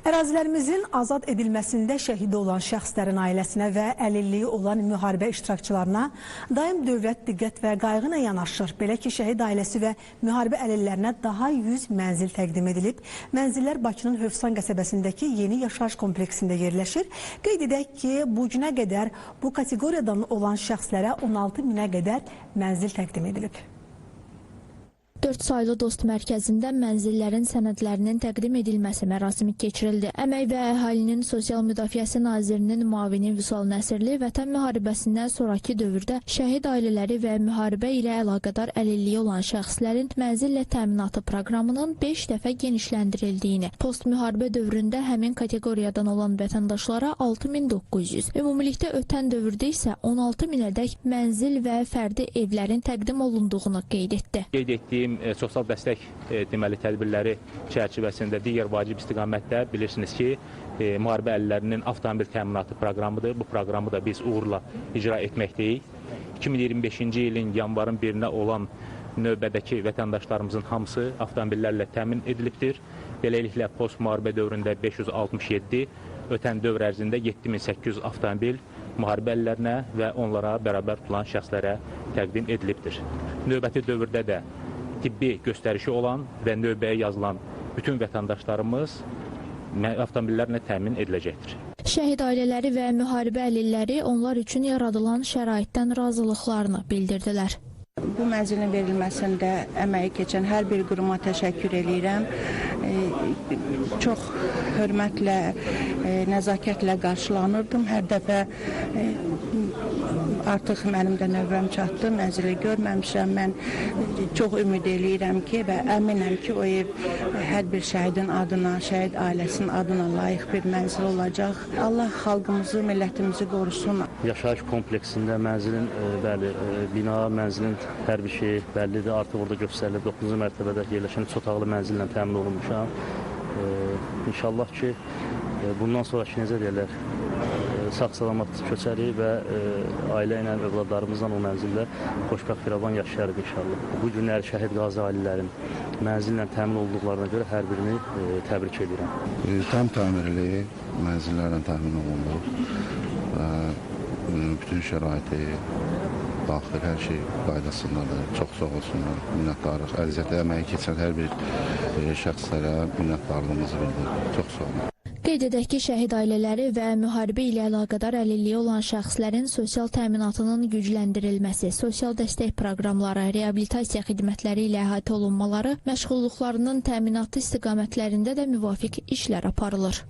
Ərazilərimizin azad edilməsində şəhid olan şəxslərin ailəsinə və əlilliyi olan müharibə iştirakçılarına daim dövlət diqqət və qayğı ilə yanaşır. Belə ki, şəhid ailəsi və müharibə əlillərinə daha 100 mənzil təqdim edilib. Mənzillər Bakının Hövsan qəsəbəsindəki yeni yaşayış kompleksində yerləşir. Qeyd edək ki, bu günə qədər bu kateqoriyadan olan şəxslərə 16 minə qədər mənzil təqdim edilib. 4 saylı Dost mərkəzində mənzillərin sənədlərinin təqdim edilməsi mərasimi keçirildi. Əmək və Əhalinin Sosial Müdafiəsi Nazirinin müavini Vüsal Nəsirli vətən müharibəsindən sonraki dövrdə şəhid ailələri və müharibə ilə əlaqədar əlilliyi olan şəxslərin mənzillə təminatı proqramının 5 dəfə genişləndirildiyini, post-müharibə dövründə həmin kateqoriyadan olan vətəndaşlara 6900, ümumilikdə ötən dövrdə isə 16 minədək mənzil və fərdi evlərin təqdim olunduğunu qeyd etdi. Qeyd etdiyim sosial dəstək deməli tədbirləri çərçivəsində digər vacib istiqamətdə bilirsiniz ki, müharibə əlillərinin avtomobil təminatı proqramıdır. Bu proqramı da biz uğurla icra etməkdəyik. 2025-ci ilin yanvarın 1-nə olan növbədəki vətəndaşlarımızın hamısı avtomobillərlə təmin edilibdir. Beləliklə, post-müharibə dövründə 567, ötən dövr ərzində 7800 avtomobil müharibə əlillərinə və onlara bərabər tutulan şəxslərə təqdim edilibdir. Növbəti dövrdə də tibbi göstərişi olan və növbəyə yazılan bütün vətəndaşlarımız avtomobillərlə təmin ediləcəkdir. Şəhid ailələri və müharibə əlilləri onlar üçün yaradılan şəraitdən razılıqlarını bildirdilər. Bu mənzilin verilməsində əməyi keçən hər bir quruma təşəkkür edirəm. Çox hörmətlə, nəzakətlə qarşılanırdım. Hər dəfə artıq mənim də növbəm çatdı, mənzili görməmişəm. Mən çox ümid eləyirəm ki, və əminəm ki, o ev hər bir şəhidin adına, şəhid ailəsinin adına layiq bir mənzil olacaq. Allah xalqımızı, millətimizi qorusun. Yaşayış kompleksində mənzilin, bəli, bina, mənzilin hər bir şey bəllidir. Artıq orada göstərilib 9-cu mərtəbədə yerləşən üç otaqlı mənzillə təmin olunmuşam. İnşallah ki, bundan sonraki necə deyirlər, sağ-salamat köçərik və ailə ilə, övladlarımızla o mənzildə xoşbəxt firavan yaşayarıq inşallah. Bu günlər şəhid qazi ailələrin mənzillə təmin olduqlarına görə hər birini təbrik edirəm. Tam təmirli mənzillərlə təmin olunduq və bütün şəraiti, daxil hər şey qaydasındadır. Çox sağ olsunlar, minnətdarıq. Əziyyətə əməyi keçən hər bir şəxslərə minnətdarlığımızı bildiririk. Çox sağ olun. Qeyd edək ki, şəhid ailələri və müharibə ilə əlaqədar əlilliyi olan şəxslərin sosial təminatının gücləndirilməsi, sosial dəstək proqramları, reabilitasiya xidmətləri ilə əhatə olunmaları, məşğulluqlarının təminatı istiqamətlərində də müvafiq işlər aparılır.